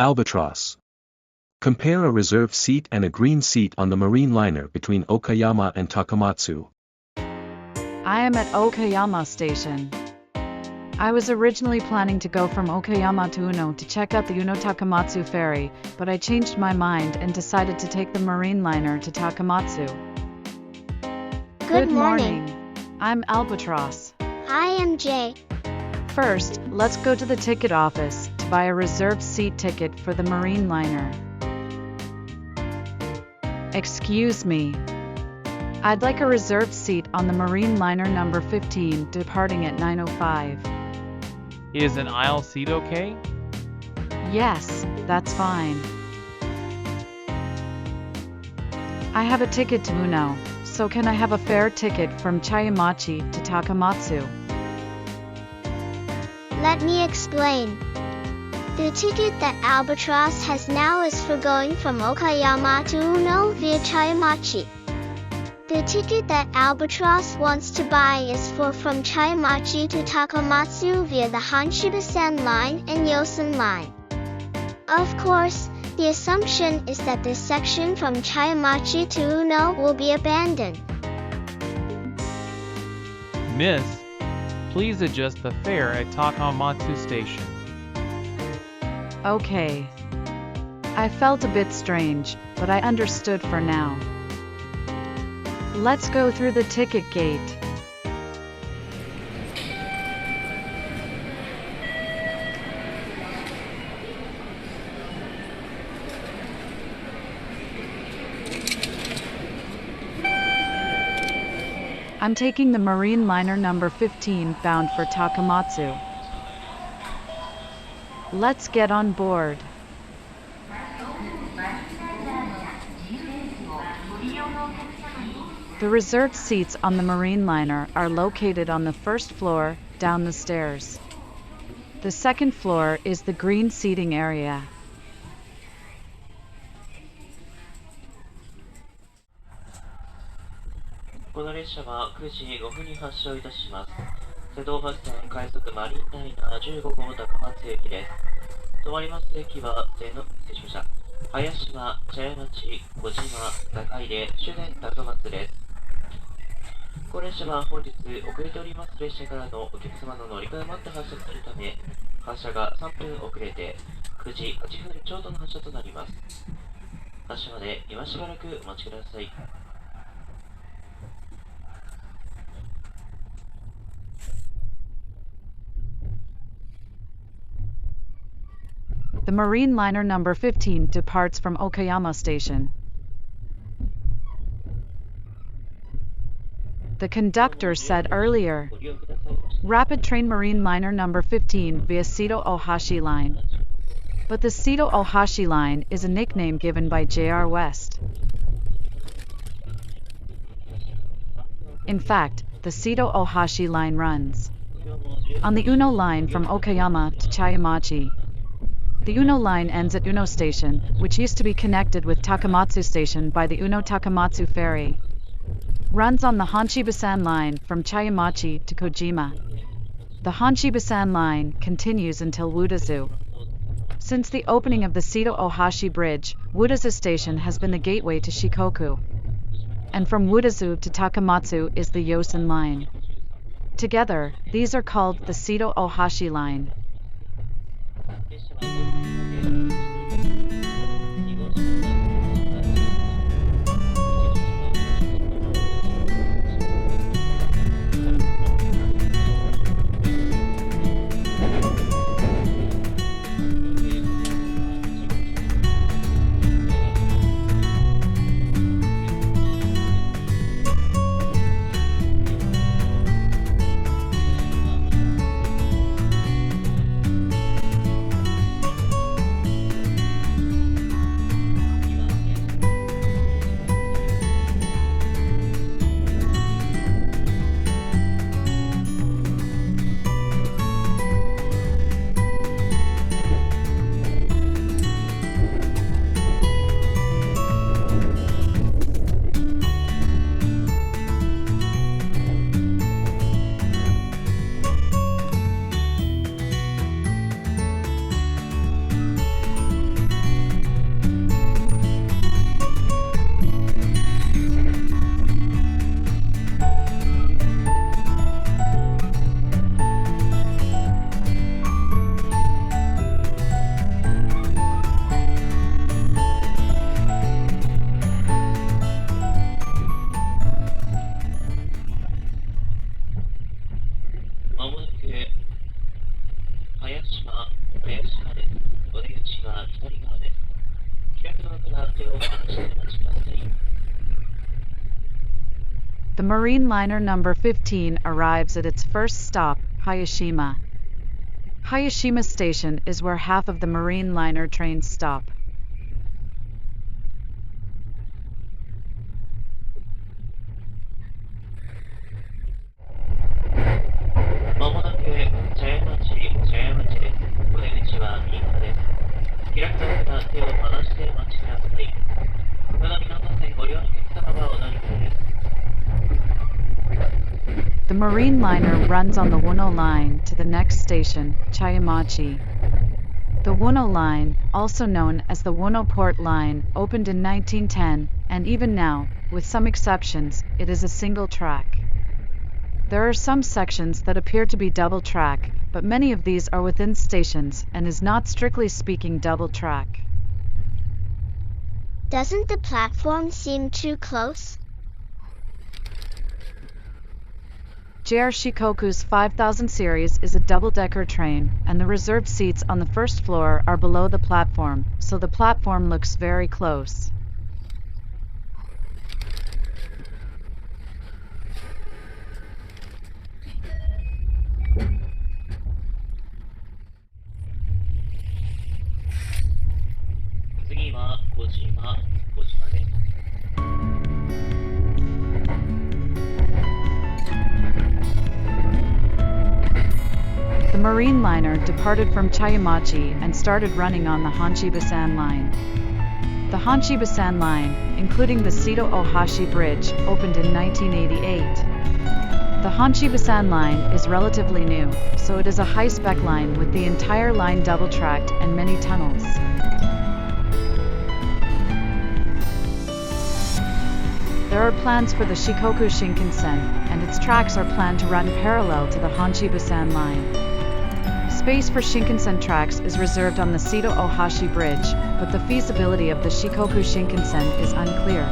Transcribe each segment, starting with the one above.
Albatross. Compare a reserved seat and a green seat on the marine liner between Okayama and Takamatsu. I am at Okayama Station. I was originally planning to go from Okayama to Uno to check out the Uno Takamatsu ferry, but I changed my mind and decided to take the marine liner to Takamatsu. Good morning. I'm Albatross. I am Jay. First, let's go to the ticket office to buy a reserved seat ticket for the marine liner. Excuse me. I'd like a reserved seat on the marine liner number 15 departing at 9:05. Is an aisle seat okay? Yes, that's fine. I have a ticket to Uno, so can I have a fare ticket from Chiamachi to Takamatsu? Let me explain. The ticket that Albatross has now is for going from Okayama to Uno via Chiamachi. The ticket that Albatross wants to buy is for from Chiamachi to Takamatsu via the Hanshibasan line and Yosan line. Of course, the assumption is that this section from Chiamachi to Uno will be abandoned. Miss, please adjust the fare at Takamatsu Station. Okay. I felt a bit strange, but I understood for now. Let's go through the ticket gate. I'm taking the marine liner number 15 bound for Takamatsu. Let's get on board. The reserved seats on the marine liner are located on the first floor, down the stairs. The second floor is the green seating area. The marine liner number 15 departs from Okayama Station. The conductor said earlier, Rapid Train Marine Liner number 15 via Seto Ohashi Line. But the Seto Ohashi Line is a nickname given by JR West. In fact, the Seto Ohashi Line runs on the Uno line from Okayama to Chiamachi. The Uno line ends at Uno Station, which used to be connected with Takamatsu Station by the Uno Takamatsu ferry. Runs on the Hanshibasan line from Chiamachi to Kojima. The Hanshibasan line continues until Wudazu. Since the opening of the Seto Ohashi Bridge, Wudazu Station has been the gateway to Shikoku. And from Wudazu to Takamatsu is the Yosan line. Together, these are called the Seto Ohashi Line. The marine liner number 15 arrives at its first stop, Hayashima. Hayashima Station is where half of the marine liner trains stop. The marine liner runs on the Wuno line to the next station, Chayamachi. The Wuno line, also known as the Wuno Port Line, opened in 1910, and even now, with some exceptions, it is a single track. There are some sections that appear to be double track, but many of these are within stations and is not strictly speaking double track. Doesn't the platform seem too close? JR Shikoku's 5000 series is a double-decker train, and the reserved seats on the first floor are below the platform, so the platform looks very close. The marine liner departed from Chayamachi and started running on the Hanshibasan line. The Hanshibasan line, including the Seto Ohashi Bridge, opened in 1988. The Hanshibasan line is relatively new, so it is a high-spec line with the entire line double-tracked and many tunnels. There are plans for the Shikoku Shinkansen, and its tracks are planned to run parallel to the Hanshibasan line. Space for Shinkansen tracks is reserved on the Seto Ohashi Bridge, but the feasibility of the Shikoku Shinkansen is unclear.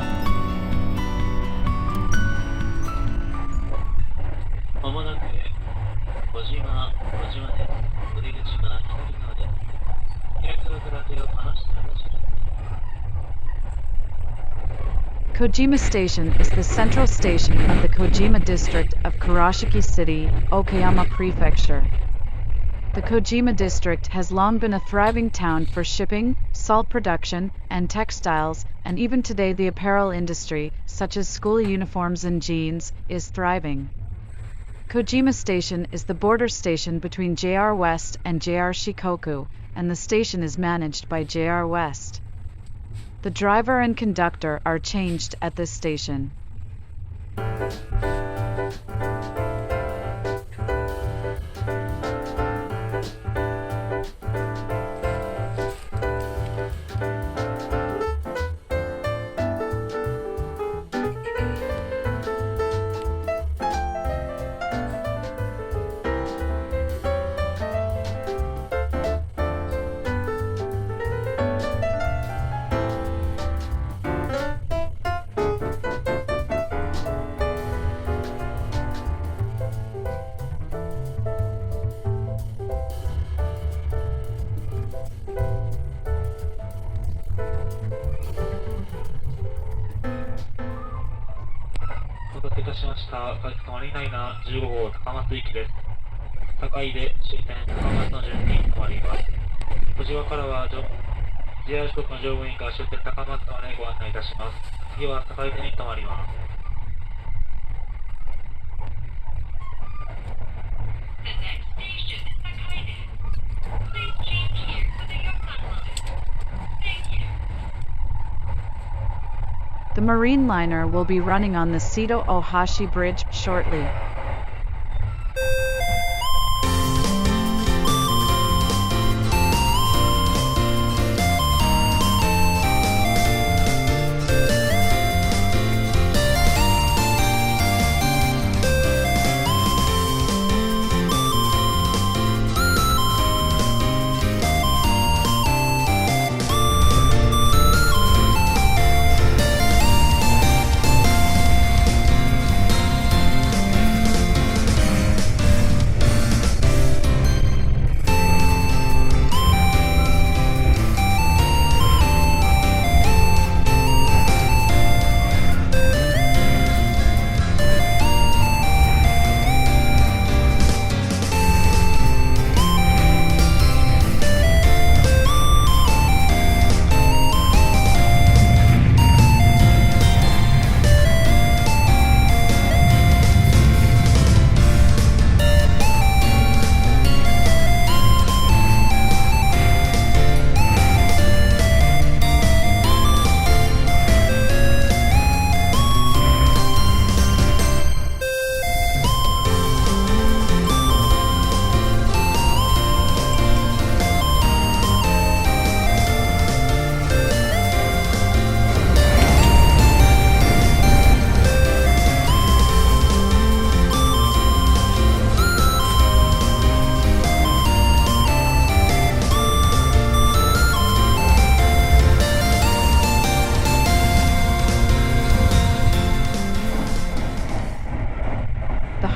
Kojima Station is the central station of the Kojima district of Kurashiki City, Okayama Prefecture. The Kojima district has long been a thriving town for shipping, salt production, and textiles, and even today the apparel industry, such as school uniforms and jeans, is thriving. Kojima Station is the border station between JR West and JR Shikoku, and the station is managed by JR West. The driver and conductor are changed at this station.15号高松行きです。高井で終点高松の順に停まります。小島からは JR 四国の乗務員が終点高松までご案内いたします。次は高井でに停まります。The marine liner will be running on the Seto Ohashi Bridge shortly.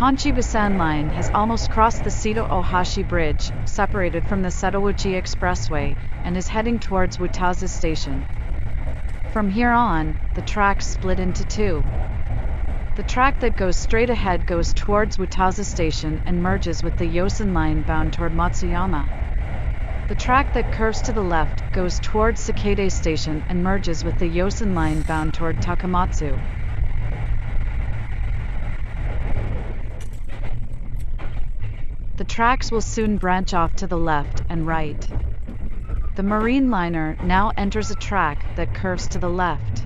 Hanshibusan line has almost crossed the Seto-Ohashi Bridge, separated from the Setouchi Expressway, and is heading towards Wataza Station. From here on, the tracks split into two. The track that goes straight ahead goes towards Wataza Station and merges with the Yosen line bound toward Matsuyama. The track that curves to the left goes towards Sakate Station and merges with the Yosen line bound toward Takamatsu. The tracks will soon branch off to the left and right. The marine liner now enters a track that curves to the left.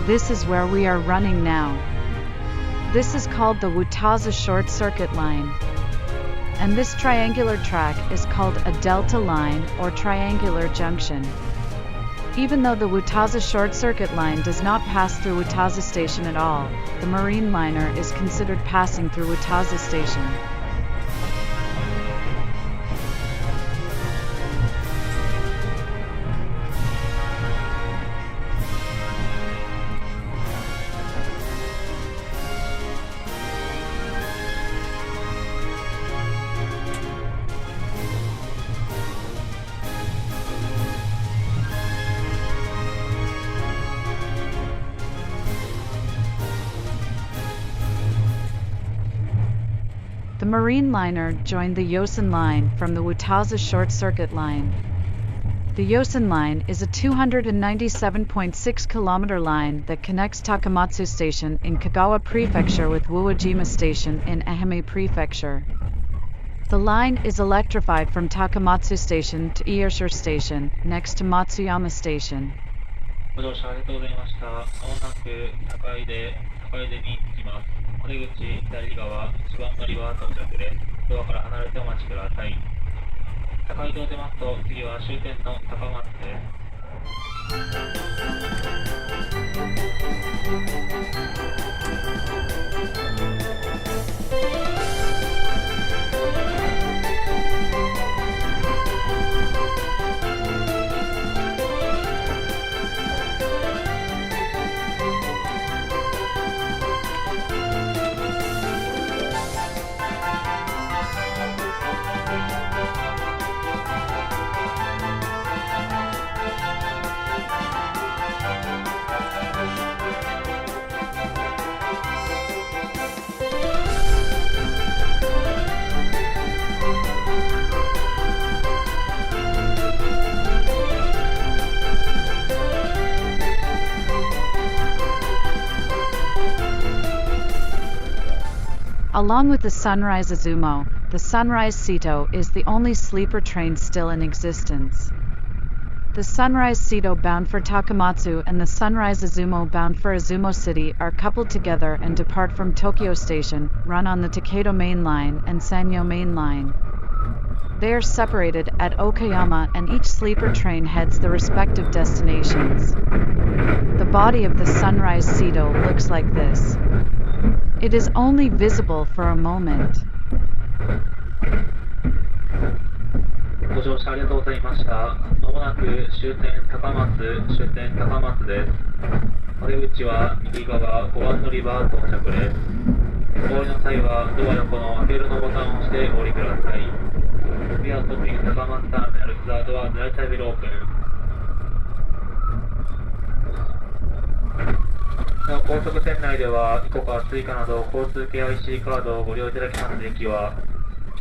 This is where we are running now. This is called the Wataza Short Circuit Line. And this triangular track is called a delta line or triangular junction. Even though the Wataza Short Circuit Line does not pass through Wataza Station at all, the marine liner is considered passing through Wataza Station. The marine liner joined the Yosen line from the Wataza Short Circuit Line. The Yosen line is a 297.6 kilometer line that connects Takamatsu Station in Kagawa Prefecture with Uwajima Station in Ehime Prefecture. The line is electrified from Takamatsu Station to Iersure Station, next to Matsuyama Station. ご乗車ありがとうございました。まもなく高井出に着きます。お出口左側、1番乗り場到着です。ドアから離れてお待ちください。高井戸を出ますと、次は終点の高松です。Along with the Sunrise Izumo, the Sunrise Seto is the only sleeper train still in existence. The Sunrise Seto bound for Takamatsu and the Sunrise Izumo bound for Izumo City are coupled together and depart from Tokyo Station, run on the Takedo Main Line and Sanyo Main Line. They are separated at Okayama and each sleeper train heads the respective destinations. The body of the Sunrise Seto looks like this. It is only visible for a moment. ご乗車ありがとうございました。まもなく終点高松です。お出口は右側5番乗り場到着です。お降りの際はドア横の開けるのボタンを押してお降りください。We are stopping高松ターミナル。The door is right side will open. 高速船内では、イコカ、スイカなど交通系 IC カードをご利用いただきます駅は、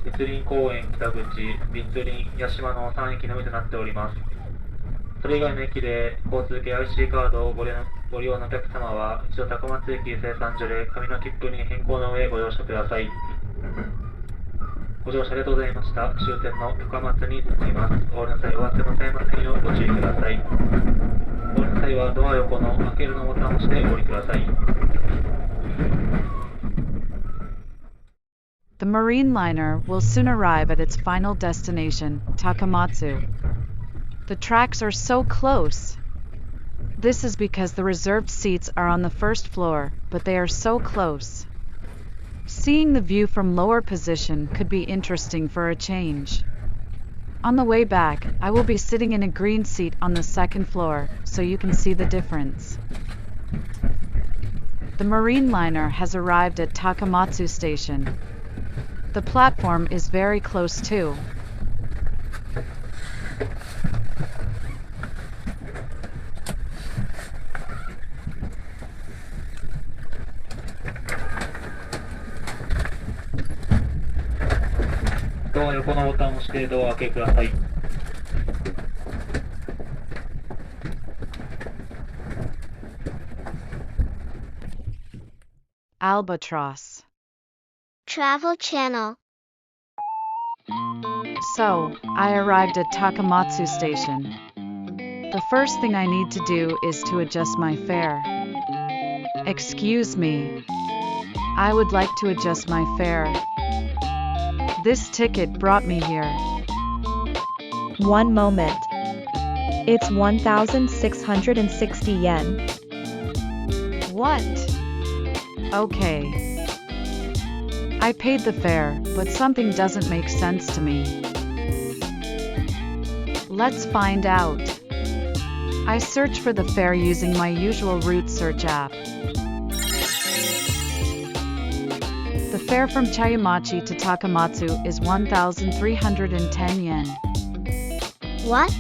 密林公園北口、密林、八島の3駅のみとなっております。それ以外の駅で交通系 IC カードをご利用のお客様は、一度高松駅生産所で紙の切符に変更の上ご乗車ください。ご乗車ありがとうございました。終点の高松に着きます。お降りの際はすいませんませんようご注意ください。お降りの際はドア横の開けるのボタンを押してお降りください。The marine liner will soon arrive at its final destination, Takamatsu. The tracks are so close. This is because the reserved seats are on the first floor, but they are so close. Seeing the view from lower position could be interesting for a change. On the way back, I will be sitting in a green seat on the second floor, so you can see the difference. The marine liner has arrived at Takamatsu Station. The platform is very close too. Albatross. Travel Channel. So, I arrived at Takamatsu Station. The first thing I need to do is to adjust my fare. Excuse me. I would like to adjust my fare. This ticket brought me here. One moment. It's 1,660 yen. What? Okay. I paid the fare, but something doesn't make sense to me. Let's find out. I search for the fare using my usual route search app. The fare from Chayamachi to Takamatsu is 1,310 yen. What?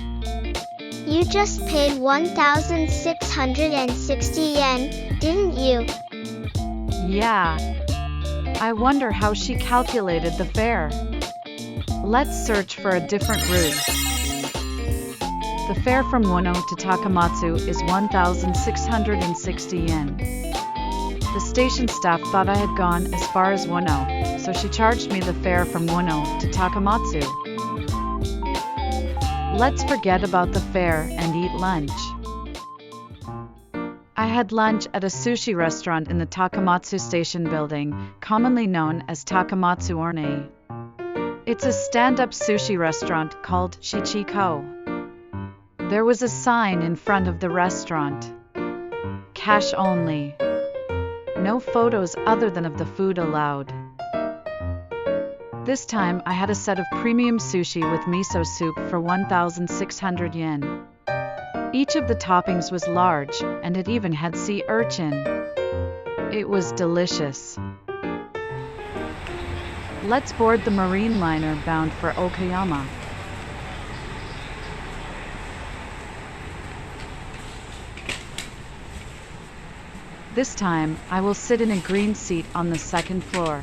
You just paid 1,660 yen, didn't you? Yeah. I wonder how she calculated the fare. Let's search for a different route. The fare from Ueno to Takamatsu is 1,660 yen. The station staff thought I had gone as far as Ueno, so she charged me the fare from Ueno to Takamatsu. Let's forget about the fare and eat lunch. I had lunch at a sushi restaurant in the Takamatsu Station building, commonly known as Takamatsu Orne. It's a stand-up sushi restaurant called Shichiko. There was a sign in front of the restaurant. Cash only. No photos other than of the food allowed. This time I had a set of premium sushi with miso soup for 1,600 yen. Each of the toppings was large, and it even had sea urchin. It was delicious. Let's board the marine liner bound for Okayama. This time, I will sit in a green seat on the second floor.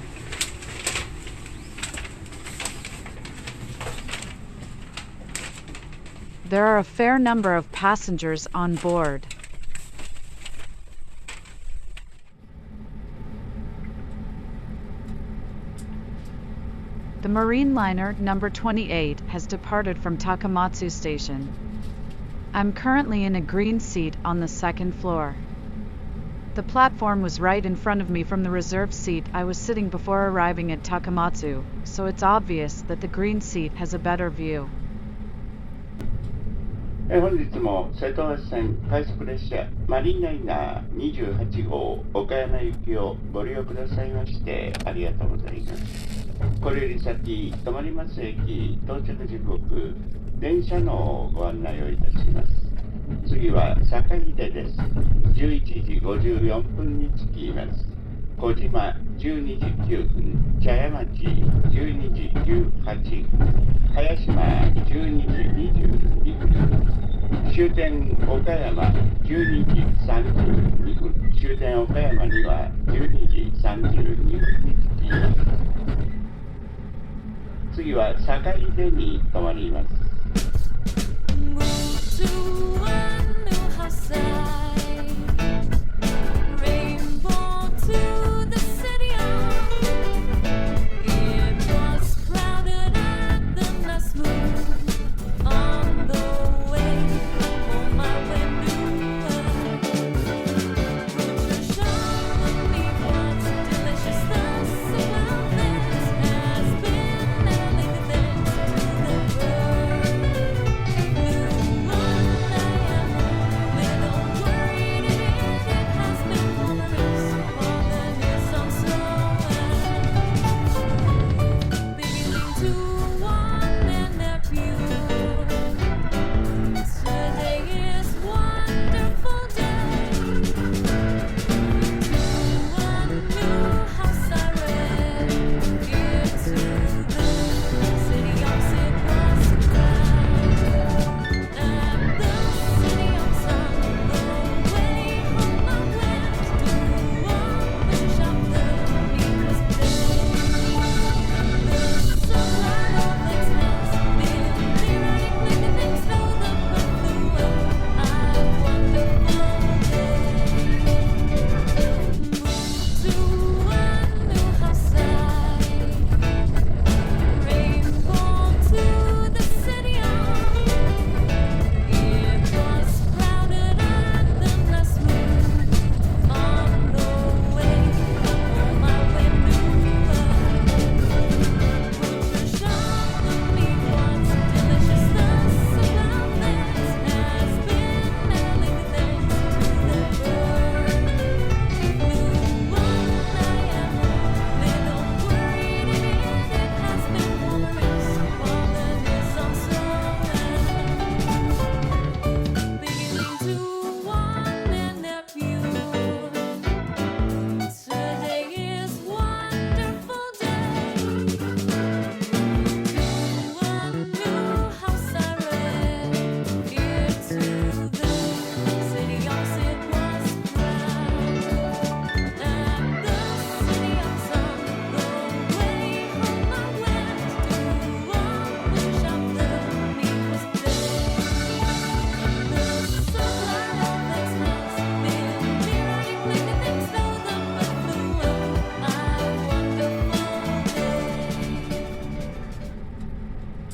There are a fair number of passengers on board. The marine liner number 28 has departed from Takamatsu Station. I'm currently in a green seat on the second floor. The platform was right in front of me from the reserved seat I was sitting before arriving at Takamatsu, so it's obvious that the green seat has a better view. 本日も瀬戸内線快速列車マリーナイナー28号岡山行きをご利用くださいましてありがとうございます。これより先止まります駅到着時刻電車のご案内をいたします。次は坂出です。11時54分に着きます。小島12時9分、茶屋町12時18分、早島12時22分、終点岡山12時32分、終点岡山には12時32分に着きます。次は坂出に停まります。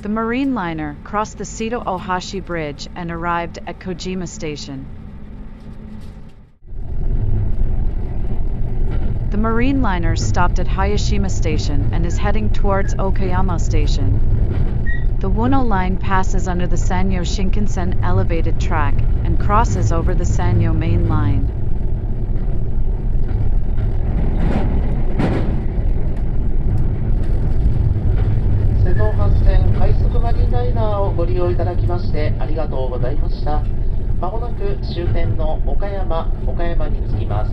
The marine liner crossed the Seto Ohashi Bridge and arrived at Kojima Station. The marine liner stopped at Hayashima Station and is heading towards Okayama Station. The Wuno line passes under the Sanyo Shinkansen elevated track and crosses over the Sanyo main line. Seto 発線快速マリンライナーをご利用いただきましてありがとうございました。まもなく終点の岡山に着きます。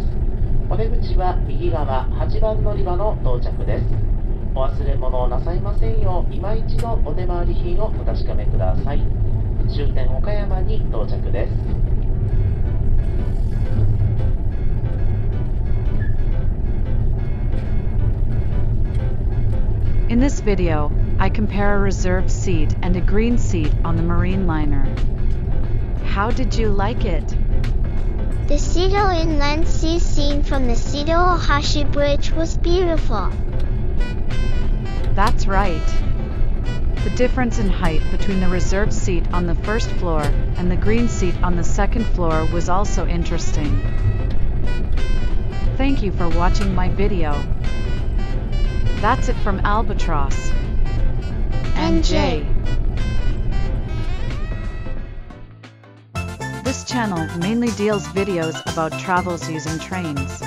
お出口は右側8番乗り場の到着です。お忘れ物をなさいませんよう、今一度お手回り品をお確かめください。終点岡山に到着です。In this video, I compare a reserved seat and a green seat on the marine liner. How did you like it? The Seto Inland Sea scene from the Seto Ohashi Bridge was beautiful. That's right. The difference in height between the reserved seat on the first floor and the green seat on the second floor was also interesting. Thank you for watching my video. That's it from Albatross and Jay. This channel mainly deals videos about travels using trains.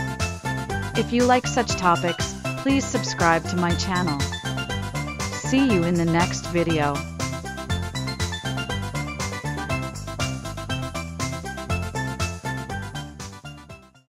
If you like such topics, please subscribe to my channel. See you in the next video.